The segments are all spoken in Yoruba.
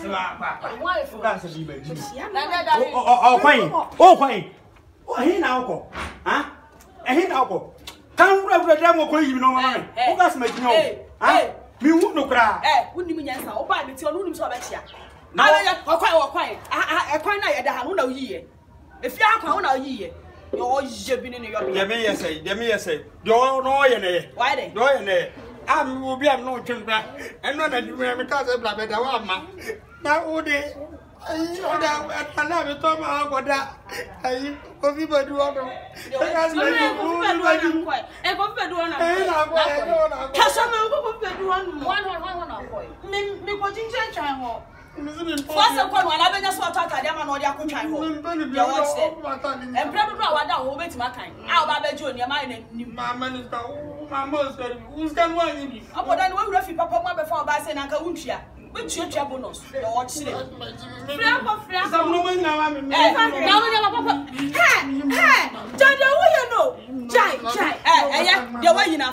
That's a demon. Oh, fine. Oh, fine. Oh, he now go. Huh? And he now go. Can't rub the demo for you, no man. Oh, that's my no. Hey, me won't no cry. Eh, wouldn't you answer? Oh, by the two rooms of it. Now, I'm quite. I quite at the Hanuno year. If you are going out year, you're jibbing in your. Let me say, don't know any. Why they? No, any. I will be a no children. And not that you have a cousin, but I want my. Now, would it? I never told my uncle that. I go people do all the. First of all, when I just want to talk to them and all their country home, you watch them. And probably what that will make my kind. I'll be doing your mind. My minister, my most who's done one in you. But then when we papa before by saying Uncle Unchia, which your bonus, you watch them. Some woman now I'm in. Hey, Jada, what you know? Jai, the way you know,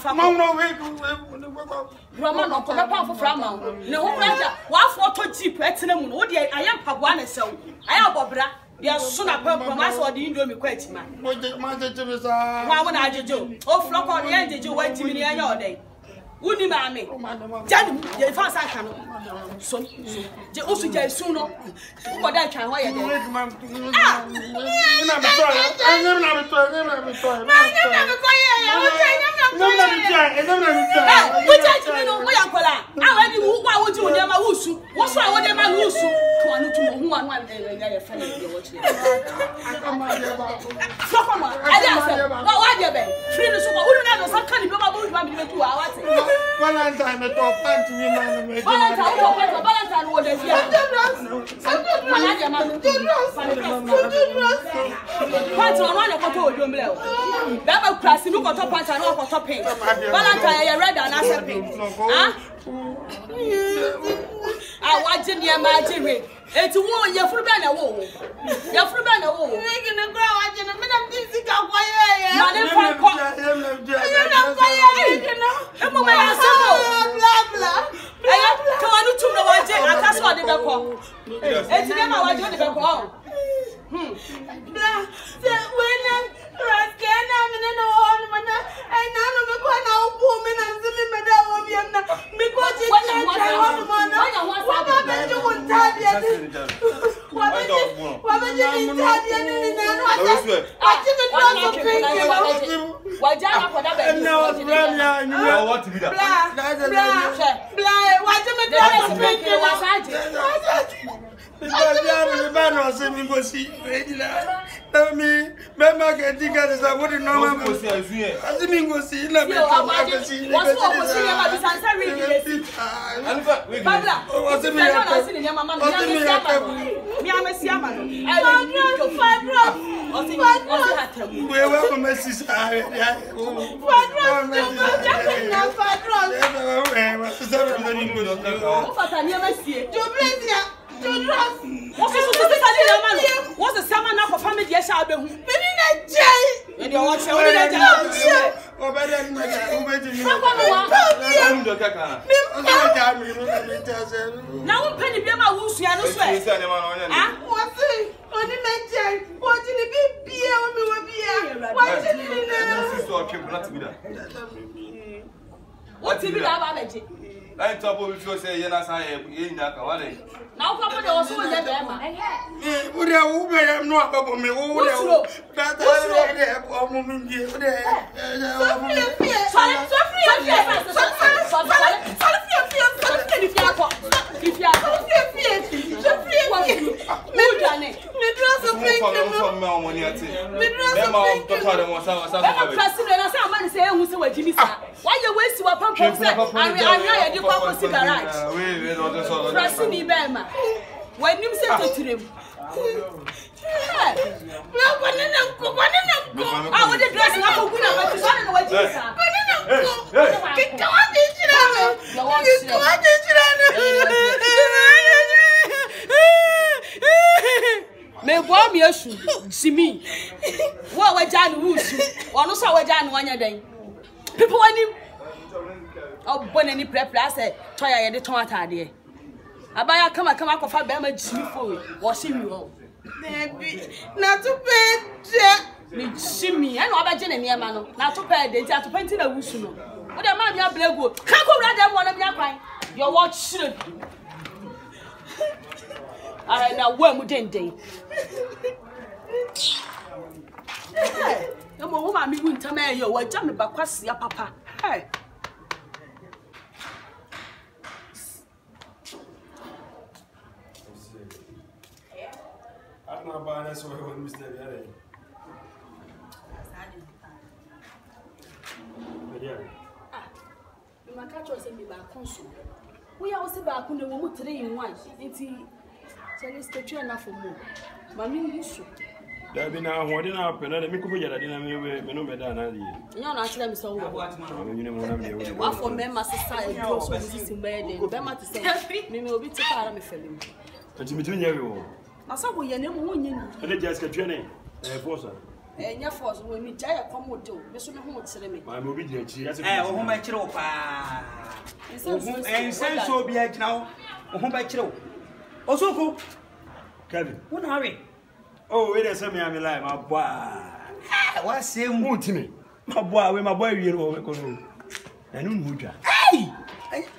Roman or Papa for Framma. No, what for cheap at the moon? What I am Pabuana so. I am Bobra. They are soon up from us or the Indomie question, man. What did my why would I do? Oh, flock on the end, did you wait to me your day? Wouldn't you, mammy? Jan, the first I can. So, the also just sooner. What I can wire. Valentine, I talk to you, man. Valentine, what is your I watch in your magic. It's a woman, you're from Banner. You're from Banner. Making a grow, I didn't mean I'm busy. What's the summer up for family? Yes, I'll be now, penny be my woos, you understand? What's it? Only mention what did it be? What did it be? I talk with you say, yes, I am in that. Now, Papa also in that. Would I not about me? Why you waste your pump? I you papa cigarette. Pressing me, Bema. When you said to him, I would address not a good what you may warm your shoe, see me. What were John Woods? One also were John 1 day. People want him. Oh, when any prep, I said, try the tomato, dear. Abaya come for Bama Jimmy for washing you. Baby, not to pay Jimmy and Robert Jenny Mano, not to pay the to paint in a wusuno. What a man, your black wood. Can't go rather one of your crying. Your watch should. I know one within day. No more woman, me wouldn't tell me you were jumping back, papa. Hey. I'm not buying that, so I won't miss that. My catch was in the back console. We are also back on the woman 3 in 1. It's a enough for more. Mammy, you should. There be now what didn't happen. Let me cover that. No better. You're not telling me so. What for men society goes in bed and Bema to say, me will be too far. I'm a fellow. But you between you. I saw what your name won. I just get training. Forza. And your force when me die a common do. This will hold to me. I'm obedient. Oh, my child. And sense so be it now. Oh, my child. Also, Kevin, what are we? Oh, wait a second, I'm alive, my boy. What's the mood to me? My boy, with my boy, you know, and Unhuja. Hey!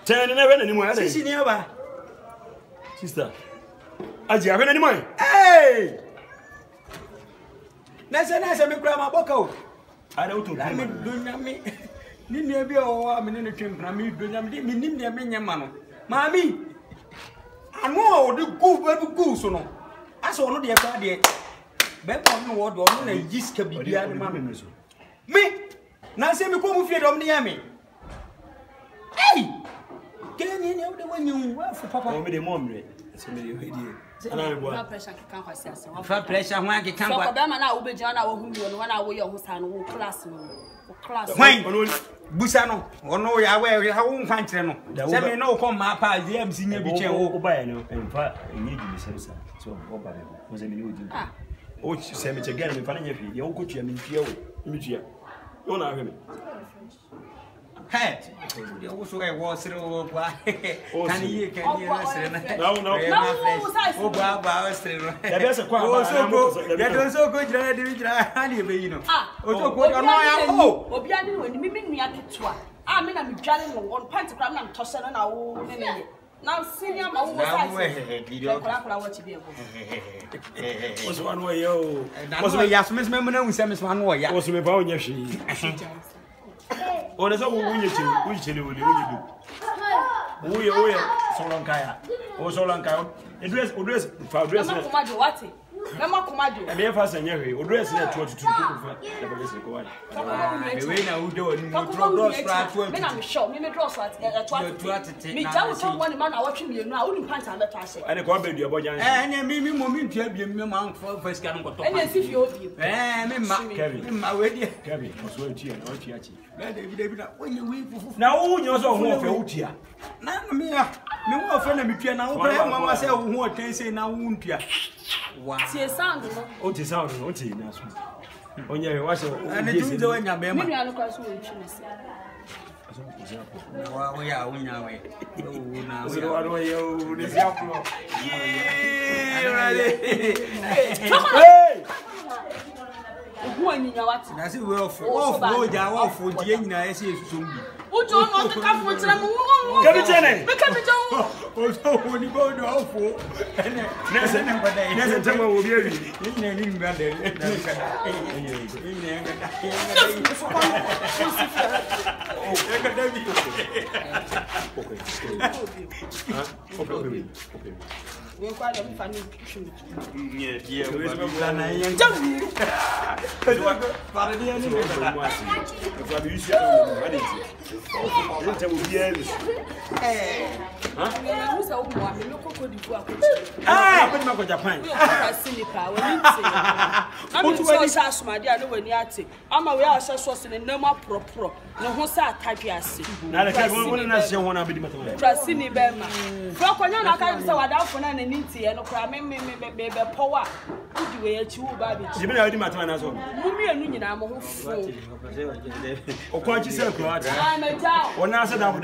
Turn never anymore. Sister, I have any money. Hey! That's a nice grandma Boko. I don't know. Me. Nini be o me ne twem na me donyam de me nim de me nyama no mami anu o de go so no aso no de kwa de be ko no wo do no na yiska bibia de mama me na se me ko mu fie dom ne ya me hey keni ne o de wanyu wa fu papa o me de momre se me de hedi ana bo pressure kan kwase ase fa pressure ho an kan kwa so ko be ma na wo be jana na wo hu bi no na wo ye ho sa no wo class no class busa no ono ya we ha wo nkan kire no se me no ko ma pa am sinya bi chen wo ba no emfa enye di me semsa so wo ba no se me ni odi o se me chegere me fa na nyafi ye wo ko tua me tua wo me tua yo na ahwe me hey ye wo so e wo sire wo kwa kan ye sire na no wo ba sire no ya be se kwa ba ya don so ko jira de jira ani be yi no o to ko no ya o obi ani no ni me nua ketua me na me dware no won pant kram na to se no na wo ne now senior ma wo sai video kula watch bi ego o so anu yo o so ya so me na hu se me so anu ya o so me ba onya hwe o na so wo wunye chele wo le wunye du wo ye so ron kaya o so ron kaya o dress na komajo what mema komajo e be fa sanye hwe o dress na to tutu ko fa e be se ko wa e we na wo do ni mo draw fra to me na me show me draw so at to me jawo so one man na watch me no a woni pant am beto ase ane ko ba du ebo jan anya mi mo mi ntua biem me man fa sika no koto anya si fi obi me ma Kevin me ma we die Kevin o so tia na o tia chi na David na onye we fufu na wo nyo so ho fe wo tia na me wo fe na me tua na wo kra mama se wo ho tense na wo ntua wow tie sound no o tie sound no o tie na so onye we wa se ane tumze wa nya be ma me nua no kwa so wo twi na se wa ya unya we na we so aro yo ni si aplo hey who any nya what na si we off ja off die nyina ese esusom bi ujo no te ka fo tira mu Kevin Chene me ka mi jo o so woni go do off ene nese ne ngada nese tema wo bi awi nyina ni ngada na ngada nyina ngada okay we kwa do mi fa ni nye die o na yen jamu para dia ni fa bi isi o ma de ti o te wo bi awi me usa o mo me ko ko di fu akoti pe ma ko Japan we o sinipa we ni ti am so sha asumade a no wani ate ama we a sha so se ne nam apropro ne ho sa atadwe ase na le ke won na se ho na be di mata trust ni be ma fro kwanya na ka se wadafo na ni ti e no kra me be power udi we achi wo ba be chi jibe na di mata na so mu mi enu nyina mo ho fu o kwa chi se kro ati me ja wona se dabo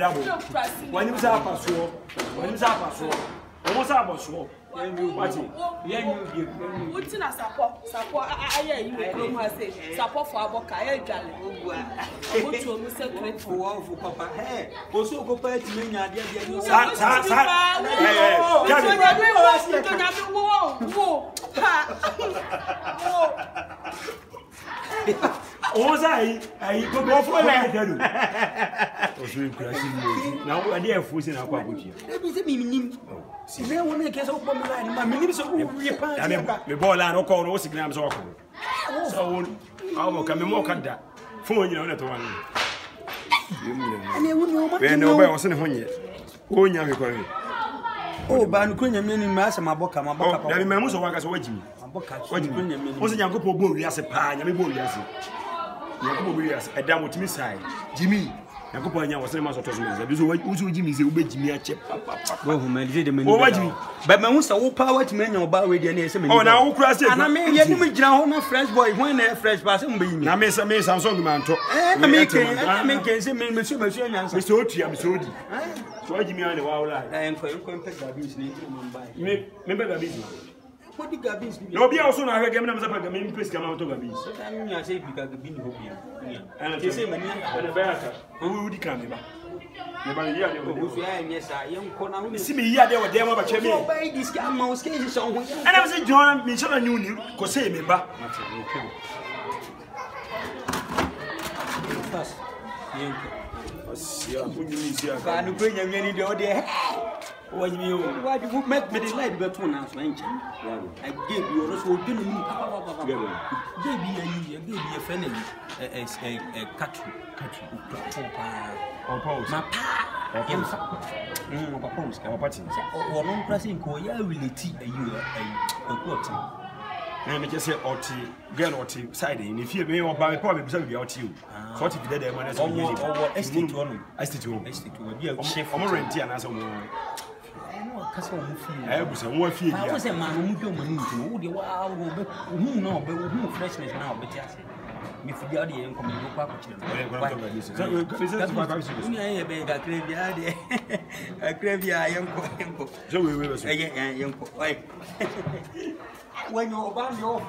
wani msa apaso Almost about so. What? What's in a support? I you say support for our career. What you almost said for Papa. Hey, also go back to me. I go for that. Now, I dare force in our quality. See, there will make us open the line. My minister will be a part of the ball and all those exams off. So, I will come and walk at that. 4 years at one. I know I wasn't one yet. Oh, young Korean. Oh, Ban Queen, meaning Master Maboka, Maboka. I remember so I was watching. Wasn't young couple bully as a pine, and a bully as a damn with me side. Jimmy. Nakuponya was name of Tosman. Usu Jimmy is a bit Jimmy a chip. Oh, my dear, but my most all power to men about with the name. Oh, now, cross it. And I mean, you know, my fresh boy, when a fresh person being. I miss a miss, I'm so man. I make Mr. Oti, I'm sorry. So I give me on the wild life. I am for you, remember the business. What did Gabins do? No, be also not again. I'm a main place come out of Gabins. I say because the bin will be. And I say, America, who would come back? Yes, I am corner. See me here, they were there about Chemi. By this guy, mouse cases on. And I was a John, Michel, and you could say me back. First, what do you mean? Why do you make me like the 2 hours? I gave you also gave you a friend a cut. My or non pressing Koya will tea a quarter. And I just say, Oti, girl, Oti, siding. If you may or by probably out you. So if you did one as or estate one, I still to a chef or rent and as a woman. I was a more fear. I was a man who don't know the wow, who know, but who freshness now, but just. If you are the income, you go back to when you're about your